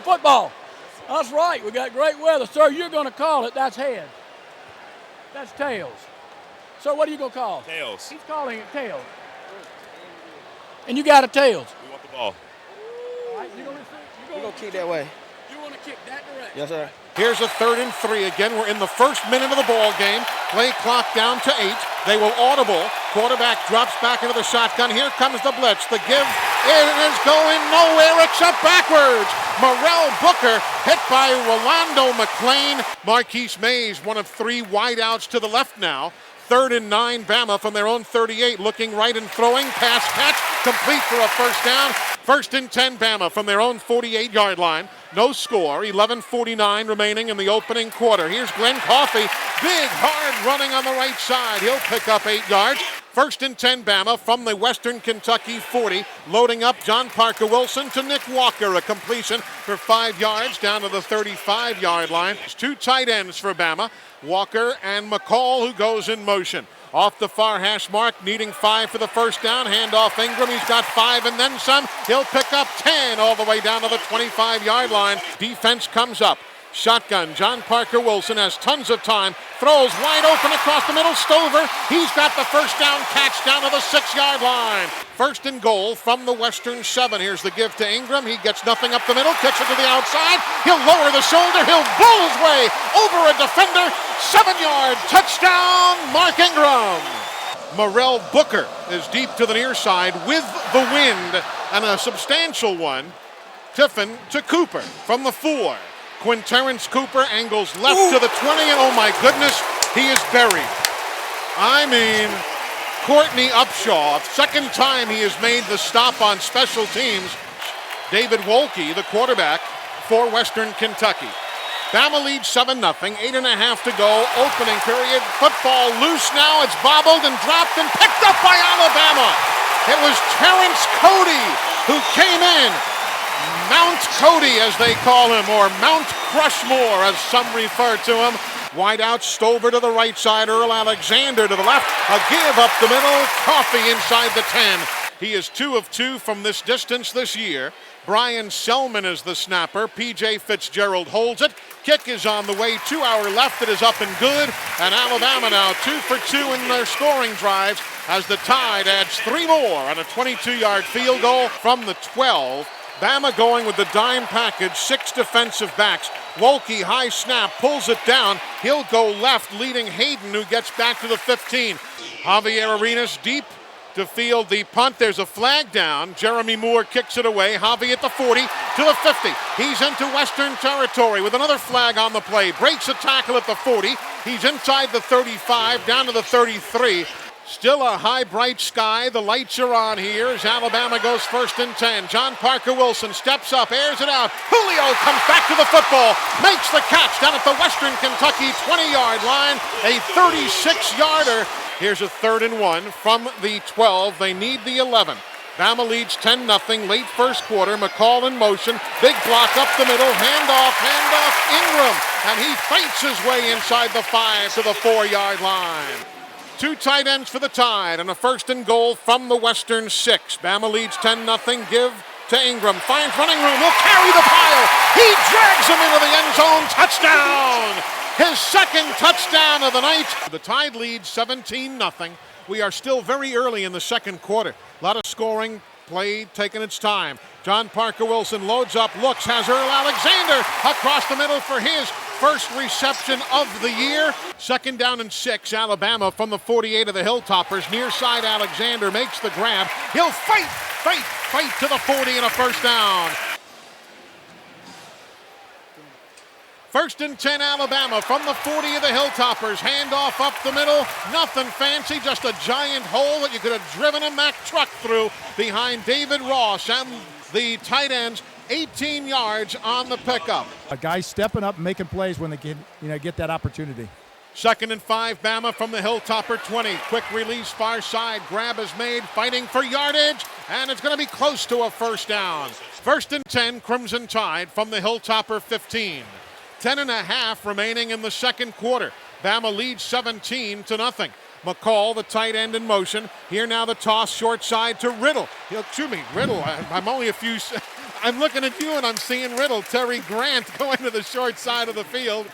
football. That's right. We got great weather. Sir, you're going to call it. That's heads. That's tails. So what are you going to call? Tails. He's calling it tails. And you got a tails. We want the ball. All right, you're going to kick that way. You want to kick that direction. Yes, sir. Here's a 3rd and 3. Again, we're in the first minute of the ball game. Play clock down to 8. They will audible. Quarterback drops back into the shotgun. Here comes the blitz. The give. It is going nowhere except backwards. Morrell Booker hit by Rolando McClain. Marquise Mays, one of 3 wideouts to the left now. 3rd and 9, Bama from their own 38, looking right and throwing. Pass catch, complete for a first down. 1st and 10, Bama from their own 48-yard line. No score, 11:49 remaining in the opening quarter. Here's Glenn Coffey, big, hard running on the right side. He'll pick up 8 yards. 1st and 10, Bama from the Western Kentucky 40. Loading up John Parker Wilson to Nick Walker. A completion for 5 yards down to the 35-yard line. It's 2 tight ends for Bama. Walker and McCall, who goes in motion. Off the far hash mark, needing 5 for the first down. Handoff Ingram, he's got 5 and then some. He'll pick up 10 all the way down to the 25-yard line. Defense comes up. Shotgun, John Parker Wilson has tons of time. Throws wide open across the middle. Stover, he's got the first down catch down to the 6-yard line. 1st and goal from the Western 7. Here's the give to Ingram. He gets nothing up the middle, kicks it to the outside. He'll lower the shoulder. He'll blow his way over a defender. 7-yard touchdown, Mark Ingram. Morrell Booker is deep to the near side with the wind, and a substantial one. Tiffin to Cooper from the 4. Quinterrence Cooper angles left to the 20, and oh my goodness, he is buried. I mean, Courtney Upshaw, 2nd time he has made the stop on special teams. David Wolke, the quarterback for Western Kentucky. Bama leads 7-0, 8.5 to go, opening period. Football loose now, it's bobbled and dropped and picked up by Alabama. It was Terrence Cody who came in. Mount Cody, as they call him, or Mount Crushmore, as some refer to him. Wide out, Stover to the right side, Earl Alexander to the left. A give up the middle, Coffey inside the 10. He is 2 of 2 from this distance this year. Brian Selman is the snapper. P.J. Fitzgerald holds it. Kick is on the way to our left. It is up and good. And Alabama now 2 for 2 in their scoring drives as the Tide adds 3 more on a 22-yard field goal from the 12. Bama going with the dime package, 6 defensive backs. Wolke, high snap, pulls it down. He'll go left, leading Hayden, who gets back to the 15. Javier Arenas deep to field the punt. There's a flag down. Jeremy Moore kicks it away. Javi at the 40 to the 50. He's into Western territory with another flag on the play. Breaks a tackle at the 40. He's inside the 35, down to the 33. Still a high, bright sky. The lights are on here as Alabama goes 1st and 10. John Parker Wilson steps up, airs it out. Julio comes back to the football, makes the catch down at the Western Kentucky 20-yard line. A 36-yarder. Here's a 3rd and 1 from the 12. They need the 11. Bama leads 10-0, late first quarter. McCall in motion. Big block up the middle. Handoff, Ingram. And he fights his way inside the 5 to the 4-yard line. 2 tight ends for the Tide and a 1st and goal from the Western 6. Bama leads 10-0. Give to Ingram. Finds running room. He'll carry the pile. He drags him into the end zone. Touchdown! His 2nd touchdown of the night. The Tide leads 17-0. We are still very early in the 2nd quarter. A lot of scoring, play taking its time. John Parker Wilson loads up, looks, has Earl Alexander across the middle for his 1st reception of the year. 2nd down and 6, Alabama from the 48 of the Hilltoppers. Near side Alexander makes the grab. He'll fight to the 40 and a 1st down. 1st and 10, Alabama from the 40 of the Hilltoppers. Handoff up the middle. Nothing fancy, just a giant hole that you could have driven a Mack truck through behind David Ross and the tight ends. 18 yards on the pickup. A guy stepping up and making plays when they get that opportunity. 2nd and 5, Bama from the Hilltopper 20. Quick release, far side. Grab is made, fighting for yardage, and it's going to be close to a 1st down. 1st and 10, Crimson Tide from the Hilltopper 15. 10.5 remaining in the 2nd quarter. Bama leads 17-0. McCall, the tight end in motion. Here now the toss, short side to Riddle. Riddle, I'm only a few I'm looking at you and I'm seeing Riddle. Terry Grant going to the short side of the field.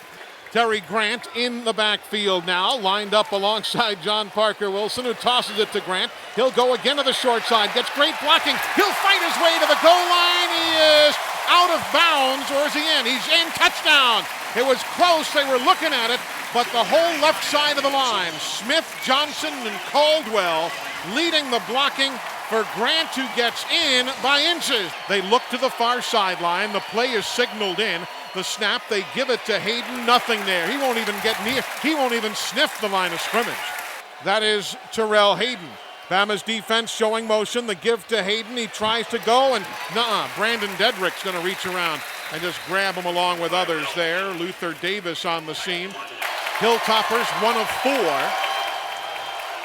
Terry Grant in the backfield now, lined up alongside John Parker Wilson, who tosses it to Grant. He'll go again to the short side, gets great blocking. He'll fight his way to the goal line. He is out of bounds, or is he in? He's in. Touchdown. It was close. They were looking at it, but the whole left side of the line, Smith, Johnson, and Caldwell leading the blocking for Grant, who gets in by inches. They look to the far sideline. The play is signaled in. The snap, they give it to Hayden. Nothing there. He won't even get near. He won't even sniff the line of scrimmage. That is Terrell Hayden. Bama's defense showing motion. The give to Hayden. He tries to go, and Brandon Dedrick's going to reach around and just grab him along with others there. Luther Davis on the scene. Hilltoppers 1 of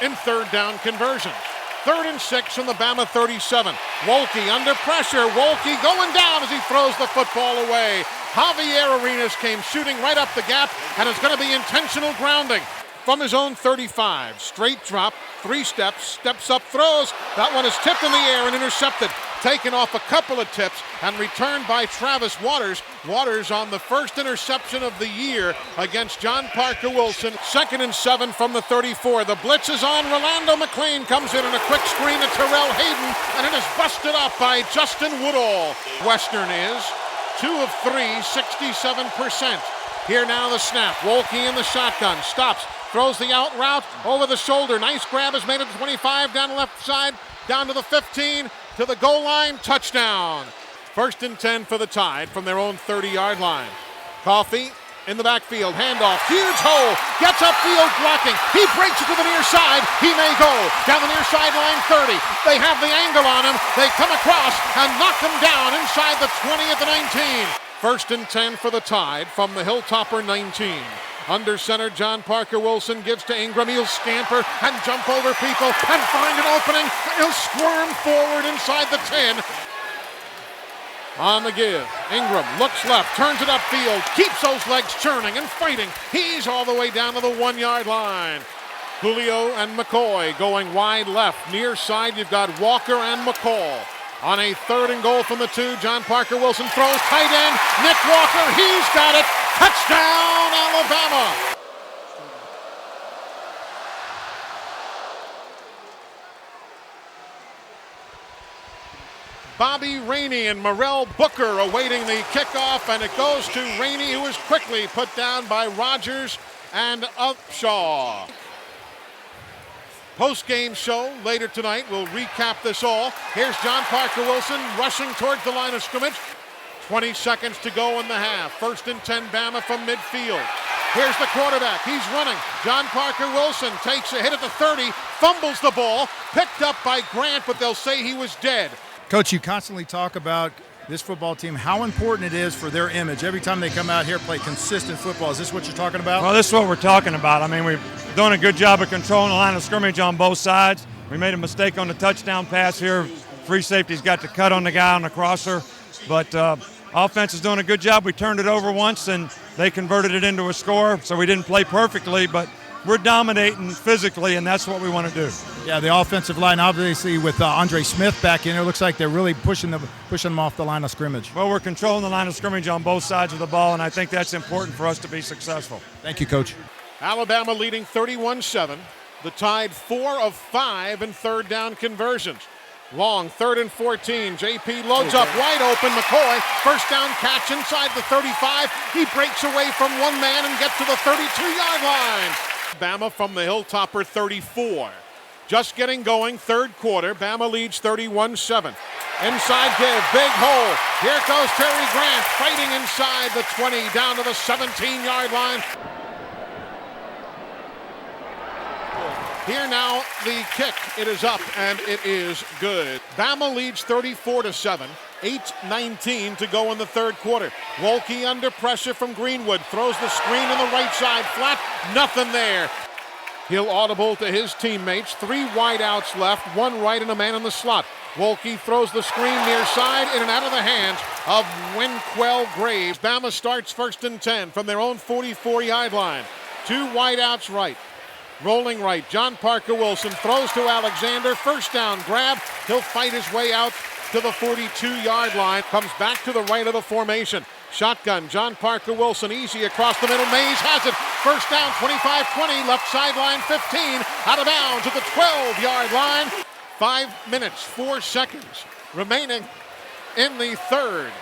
4 in third down conversions. 3rd and 6 from the Bama 37. Wolke under pressure. Wolke going down as he throws the football away. Javier Arenas came shooting right up the gap, and it's going to be intentional grounding. From his own 35, straight drop, 3 steps, steps up, throws. That one is tipped in the air and intercepted. Taken off a couple of tips and returned by Travis Waters. Waters on the first interception of the year against John Parker Wilson. 2nd and 7 from the 34. The blitz is on. Rolando McClain comes in on a quick screen to Terrell Hayden, and it is busted up by Justin Woodall. Western is 2 of 3, 67%. Here now the snap. Wolke in the shotgun. Stops. Throws the out route over the shoulder. Nice grab, has made it to 25, down the left side, down to the 15, to the goal line, touchdown. 1st and 10 for the Tide from their own 30-yard line. Coffey in the backfield, handoff, huge hole, gets upfield blocking. He breaks it to the near side. He may go down the near sideline 30. They have the angle on him. They come across and knock him down inside the 20 at the 19. 1st and 10 for the Tide from the Hilltopper 19. Under center, John Parker Wilson gives to Ingram. He'll scamper and jump over people and find an opening. He'll squirm forward inside the 10. On the give, Ingram looks left, turns it upfield, keeps those legs churning and fighting. He's all the way down to the 1-yard line. Julio and McCoy going wide left. Near side, you've got Walker and McCall. On a 3rd and goal from the 2, John Parker Wilson throws, tight end, Nick Walker, he's got it. Touchdown, Alabama. Bobby Rainey and Morrell Booker awaiting the kickoff, and it goes to Rainey, who is quickly put down by Rogers and Upshaw. Post-game show later tonight. We'll recap this all. Here's John Parker Wilson rushing towards the line of scrimmage. 20 seconds to go in the half. 1st and 10 Bama from midfield. Here's the quarterback. He's running. John Parker Wilson takes a hit at the 30, fumbles the ball, picked up by Grant, but they'll say he was dead. Coach, you constantly talk about this football team, how important it is for their image. Every time they come out here, play consistent football. Is this what you're talking about? Well, this is what we're talking about. I mean, we've done a good job of controlling the line of scrimmage on both sides. We made a mistake on the touchdown pass here. Free safety's got the cut on the guy on the crosser. But offense is doing a good job. We turned it over once, and they converted it into a score. So we didn't play perfectly, but we're dominating physically, and that's what we want to do. Yeah, the offensive line, obviously, with Andre Smith back in there, looks like they're really pushing them off the line of scrimmage. Well, we're controlling the line of scrimmage on both sides of the ball, and I think that's important for us to be successful. Thank you, Coach. Alabama leading 31-7. The Tide 4 of 5 in third down conversions. Long, 3rd and 14. JP loads up wide open. McCoy, first down catch inside the 35. He breaks away from one man and gets to the 32-yard line. Bama from the Hilltopper 34. Just getting going, 3rd quarter. Bama leads 31-7. Inside give, big hole. Here goes Terry Grant fighting inside the 20 down to the 17-yard line. Here now, the kick. It is up, and it is good. Bama leads 34-7. 8:19 to go in the 3rd quarter. Wolke under pressure from Greenwood. Throws the screen on the right side. Flat. Nothing there. He'll audible to his teammates. 3 wideouts left. 1 right and a man in the slot. Wolke throws the screen near side in and out of the hands of Winquell Graves. Bama starts 1st and 10 from their own 44-yard line. 2 wideouts right. Rolling right, John Parker Wilson throws to Alexander. First down grab. He'll fight his way out to the 42-yard line, comes back to the right of the formation. Shotgun, John Parker Wilson, easy across the middle. Mays has it. First down, 25-20, left sideline 15, out of bounds at the 12-yard line. 5 minutes, 4 seconds remaining in the third.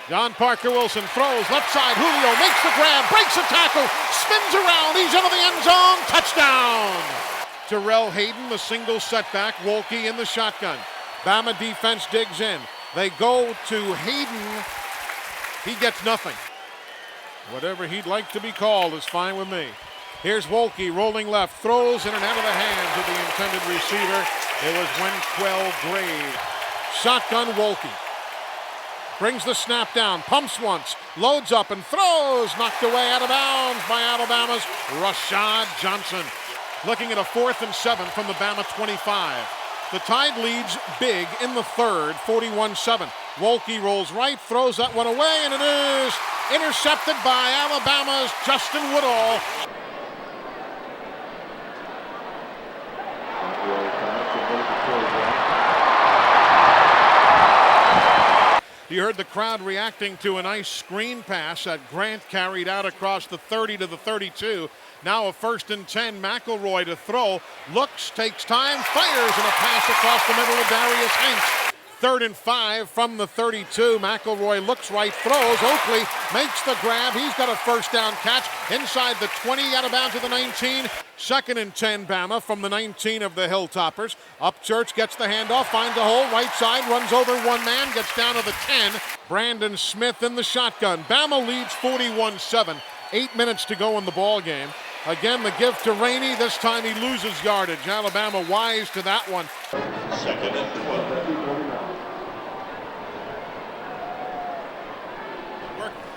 John Parker Wilson throws left side. Julio makes the grab, breaks a tackle, spins around. He's into the end zone. Touchdown. Terrell Hayden, the single setback. Wolke in the shotgun. Bama defense digs in. They go to Hayden. He gets nothing. Whatever he'd like to be called is fine with me. Here's Wolke rolling left, throws in and out of the hands of the intended receiver. It was Wenquell Grave. Shotgun Wolke. Brings the snap down, pumps once, loads up and throws. Knocked away out of bounds by Alabama's Rashad Johnson. Looking at a 4th and 7 from the Bama 25. The Tide leads big in the third, 41-7. Wolke rolls right, throws that one away, and it is intercepted by Alabama's Justin Woodall. You heard the crowd reacting to a nice screen pass that Grant carried out across the 30 to the 32. Now a 1st and 10, McElroy to throw. Looks, takes time, fires, and a pass across the middle of Darius Hanks. 3rd and 5 from the 32. McElroy looks right, throws. Oakley makes the grab. He's got a first down catch inside the 20, out of bounds to the 19. 2nd and 10, Bama from the 19 of the Hilltoppers. Upchurch gets the handoff, finds a hole, right side, runs over one man, gets down to the 10. Brandon Smith in the shotgun. Bama leads 41-7. 8 minutes to go in the ball game. Again, the give to Rainey. This time he loses yardage. Alabama wise to that one. 2nd and 12.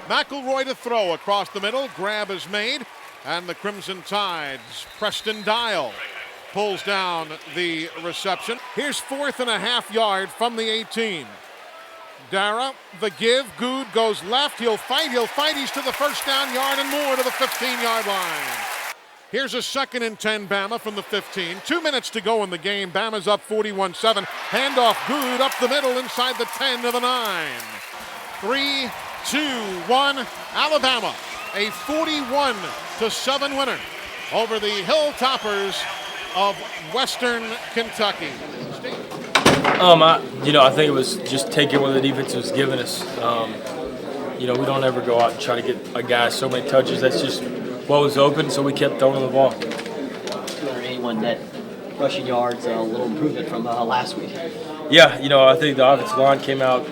McElroy to throw across the middle. Grab is made. And the Crimson Tide's Preston Dial pulls down the reception. Here's 4th and a half yard from the 18. Dara, the give. Good goes left. He'll fight. He's to the first down yard and more to the 15-yard line. Here's a 2nd and 10, Bama from the 15. 2 minutes to go in the game. Bama's up 41-7. Handoff, Good up the middle inside the 10 to the 9. 3, 2, 1. Alabama, a 41-7 winner over the Hilltoppers of Western Kentucky. I think it was just taking what the defense was giving us. We don't ever go out and try to get a guy so many touches. That's just what was open, so we kept throwing the ball. 281 net rushing yards, a little improvement from last week. Yeah, I think the offensive line came out,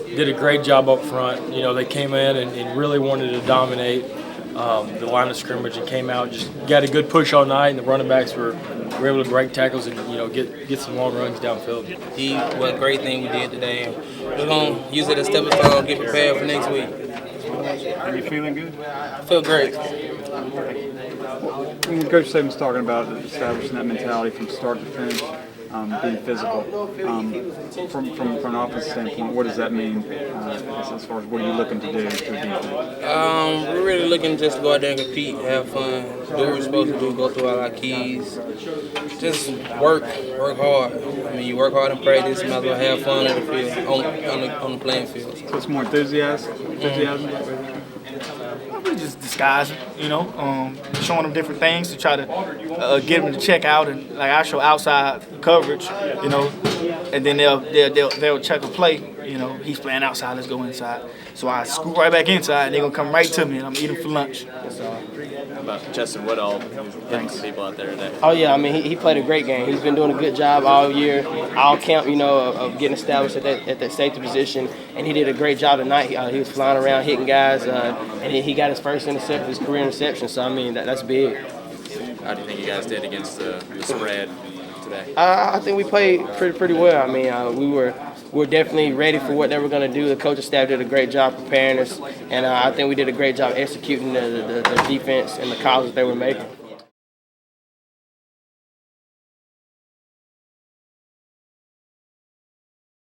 did a great job up front. They came in and really wanted to dominate the line of scrimmage and came out, just got a good push all night, and the running backs were able to break tackles and get some long runs downfield. What a great thing we did today. We're going to use it as a stepping stone, get prepared for next week. Are you feeling good? I feel great. Coach Saban's talking about establishing that mentality from start to finish, being physical. From an offensive standpoint, what does that mean as far as what are you looking to do to defense? We're really looking just to go out there and compete, have fun, do what we're supposed to do, go through all our keys. Just work hard. You work hard in practice, you might as well have fun on the field, on the playing field. So it's more enthusiasm? We just disguising, showing them different things to try to get them to check out, and like I show outside coverage, and then they'll check a play. He's playing outside, let's go inside. So I scoot right back inside, and they're gonna come right to me, and I'm eating for lunch. How about Justin Woodall hitting some people out there today? Oh yeah, he played a great game. He's been doing a good job all year, all camp, of getting established at that safety position, and he did a great job tonight. He was flying around hitting guys, and he got his first interception, his career interception. So that's big. How do you think you guys did against the spread today? I think we played pretty well. We were definitely ready for what they were going to do. The coaching staff did a great job preparing us, and I think we did a great job executing the defense and the calls that they were making.